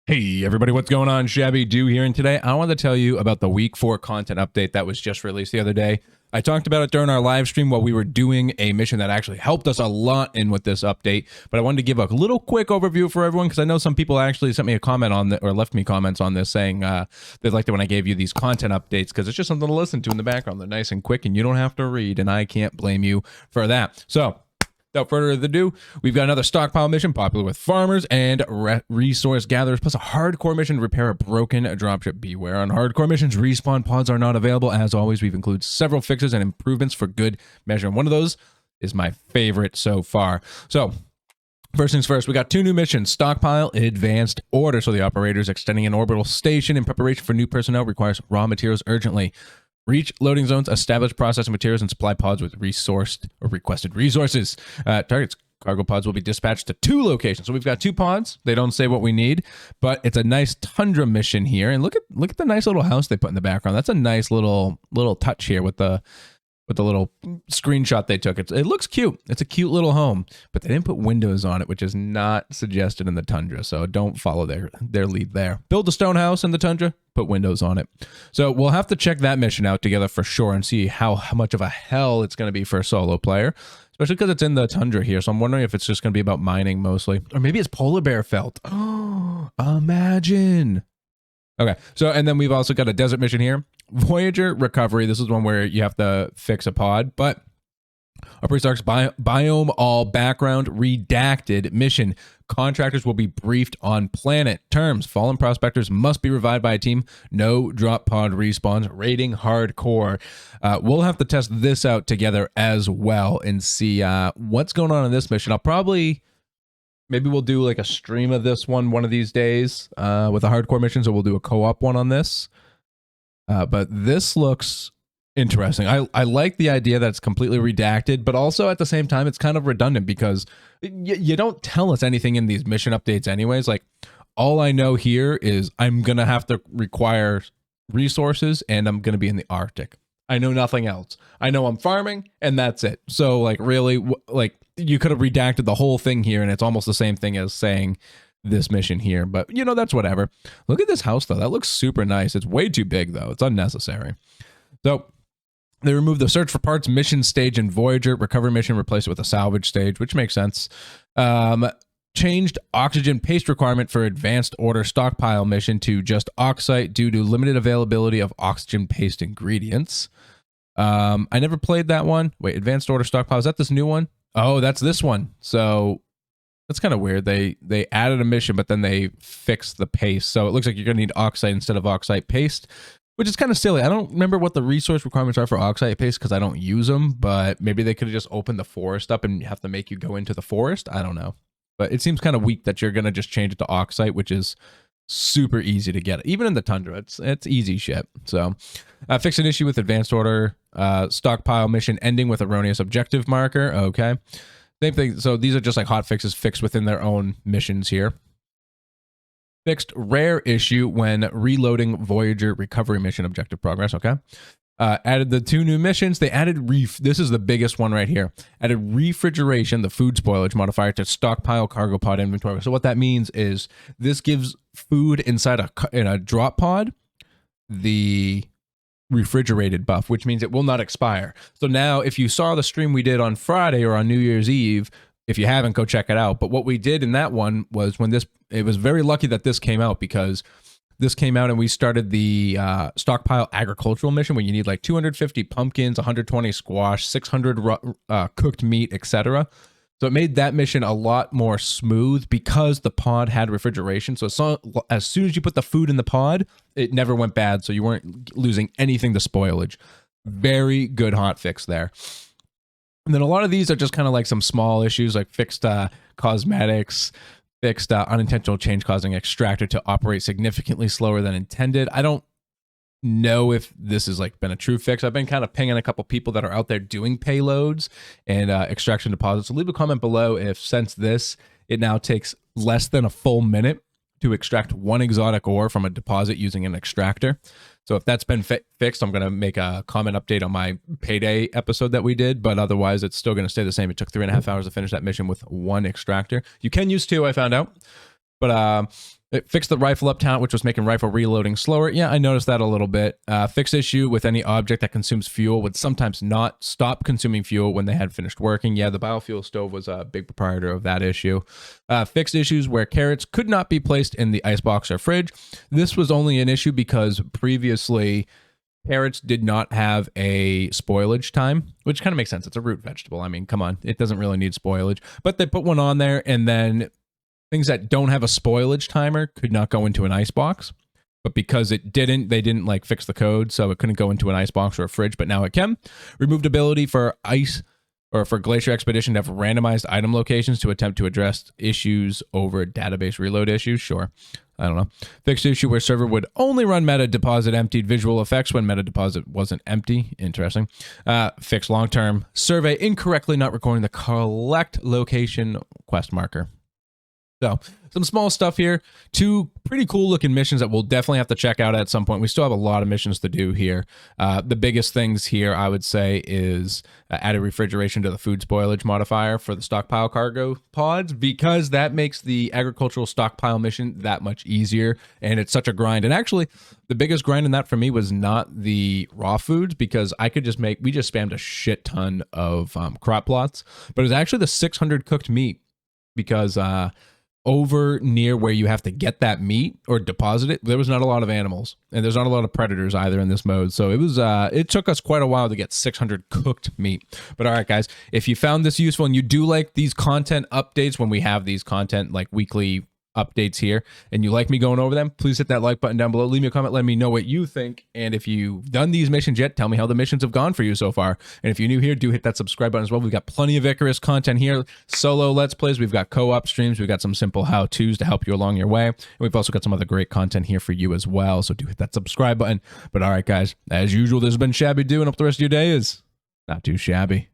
Hey everybody, what's going on? ShabbyDoo here, and today I want to tell you about the week 4 content update that was just released the other day. I talked about it during our live stream while we were doing a mission that actually helped us a lot in with this update, but I wanted to give a little quick overview for everyone because I know some people actually sent me a comment on or left me comments on this saying they liked it when I gave you these content updates because it's just something to listen to in the background. They're nice and quick and you don't have to read, and I can't blame you for that. So without further ado, we've got another stockpile mission popular with farmers and resource gatherers, plus a hardcore mission to repair a broken dropship. Beware, on hardcore missions, respawn pods are not available. As always, we've included several fixes and improvements for good measure, and one of those is my favorite so far. So first things first, we got 2 new missions. Stockpile Advanced Order. So the operators extending an orbital station in preparation for new personnel requires raw materials urgently. Reach loading zones, establish processing materials, and supply pods with resourced or requested resources. Targets cargo pods will be dispatched to 2 locations. So we've got 2 pods. They don't say what we need, but it's a nice tundra mission here. And look at the nice little house they put in the background. That's a nice little touch here with the little screenshot they took. It looks cute. It's a cute little home, but they didn't put windows on it, which is not suggested in the tundra. So don't follow their lead there. Build a stone house in the tundra, put windows on it. So we'll have to check that mission out together for sure and see how much of a hell it's going to be for a solo player, especially because it's in the tundra here. So I'm wondering if it's just going to be about mining mostly, or maybe it's polar bear felt. Oh, imagine. Okay, so and then we've also got a desert mission here. Voyager Recovery. This is one where you have to fix a pod, but Upper Stark's biome all background redacted mission. Contractors will be briefed on planet terms. Fallen prospectors must be revived by a team. No drop pod respawns. Rating hardcore. We'll have to test this out together as well and see what's going on in this mission. Maybe we'll do like a stream of this one of these days with a hardcore mission, so we'll do a co-op one on this. But this looks interesting. I like the idea that it's completely redacted, but also at the same time, it's kind of redundant because you don't tell us anything in these mission updates anyways. Like, all I know here is I'm going to have to require resources and I'm going to be in the Arctic. I know nothing else. I know I'm farming and that's it. So like really, like you could have redacted the whole thing here and it's almost the same thing as saying this mission here, but you know, that's whatever. Look at this house though. That looks super nice. It's way too big though. It's unnecessary. So they removed the search for parts mission stage in Voyager. Recovery mission replaced it with a salvage stage, which makes sense. Changed oxygen paste requirement for advanced order stockpile mission to just oxite due to limited availability of oxygen paste ingredients. I never played that one. Wait, advanced order stockpile, is that this new one? Oh, that's this one. So that's kind of weird. They added a mission, but then they fixed the paste. So it looks like you're going to need oxide instead of oxide paste, which is kind of silly. I don't remember what the resource requirements are for oxide paste because I don't use them, but maybe they could have just opened the forest up and have to make you go into the forest. I don't know. But it seems kind of weak that you're going to just change it to oxide, which is super easy to get. Even in the tundra, it's easy shit. So fix an issue with advanced order stockpile mission ending with erroneous objective marker. Okay. Same thing. So these are just like hot fixes fixed within their own missions here. Fixed rare issue when reloading Voyager recovery mission objective progress. Okay. Added the 2 new missions. They added this is the biggest one right here. Added refrigeration, the food spoilage modifier, to stockpile cargo pod inventory. So what that means is this gives food inside in a drop pod the refrigerated buff, which means it will not expire. So now if you saw the stream we did on Friday or on New Year's Eve, if you haven't, go check it out. But what we did in that one was it was very lucky that this came out because this came out and we started the stockpile agricultural mission where you need like 250 pumpkins, 120 squash, 600 cooked meat, etc. So it made that mission a lot more smooth because the pod had refrigeration. So as soon as you put the food in the pod, it never went bad. So you weren't losing anything to spoilage. Very good hot fix there. And then a lot of these are just kind of like some small issues like fixed cosmetics, fixed unintentional change causing extractor to operate significantly slower than intended. I don't know if this has like been a true fix. I've been kind of pinging a couple people that are out there doing payloads and extraction deposits. So leave a comment below if since this, it now takes less than a full minute to extract 1 exotic ore from a deposit using an extractor. So if that's been fixed, I'm going to make a comment update on my payday episode that we did, but otherwise it's still going to stay the same. It took 3.5 hours to finish that mission with 1 extractor. You can use 2, I found out, but It fixed the rifle up talent, which was making rifle reloading slower. Yeah, I noticed that a little bit. Fixed issue with any object that consumes fuel would sometimes not stop consuming fuel when they had finished working. Yeah, the biofuel stove was a big proprietor of that issue. Fixed issues where carrots could not be placed in the icebox or fridge. This was only an issue because previously carrots did not have a spoilage time, which kind of makes sense. It's a root vegetable. I mean, come on, it doesn't really need spoilage. But they put one on there, and then things that don't have a spoilage timer could not go into an icebox. But because it didn't, they didn't like fix the code, so it couldn't go into an icebox or a fridge, but now it can. Removed ability for ice or for Glacier Expedition to have randomized item locations to attempt to address issues over database reload issues. Sure. I don't know. Fixed issue where server would only run meta deposit emptied visual effects when meta deposit wasn't empty. Interesting. Fixed long-term survey incorrectly not recording the collect location quest marker. So some small stuff here, 2 pretty cool looking missions that we'll definitely have to check out at some point. We still have a lot of missions to do here. The biggest things here, I would say, is added refrigeration to the food spoilage modifier for the stockpile cargo pods, because that makes the agricultural stockpile mission that much easier, and it's such a grind. And actually, the biggest grind in that for me was not the raw foods, because I could just we just spammed a shit ton of crop plots, but it was actually the 600 cooked meat, because over near where you have to get that meat or deposit it, there was not a lot of animals, and there's not a lot of predators either in this mode. So it was it took us quite a while to get 600 cooked meat. But all right, guys, if you found this useful and you do like these content updates when we have these content like weekly updates here, and you like me going over them, please hit that like button down below. Leave me a comment, let me know what you think. And if you've done these missions yet, tell me how the missions have gone for you so far. And if you're new here, do hit that subscribe button as well. We've got plenty of Icarus content here, solo let's plays, we've got co-op streams, we've got some simple how-tos to help you along your way, and we've also got some other great content here for you as well. So do hit that subscribe button. But all right, guys, as usual, this has been ShabbyDoo, and hope the rest of your day is not too shabby.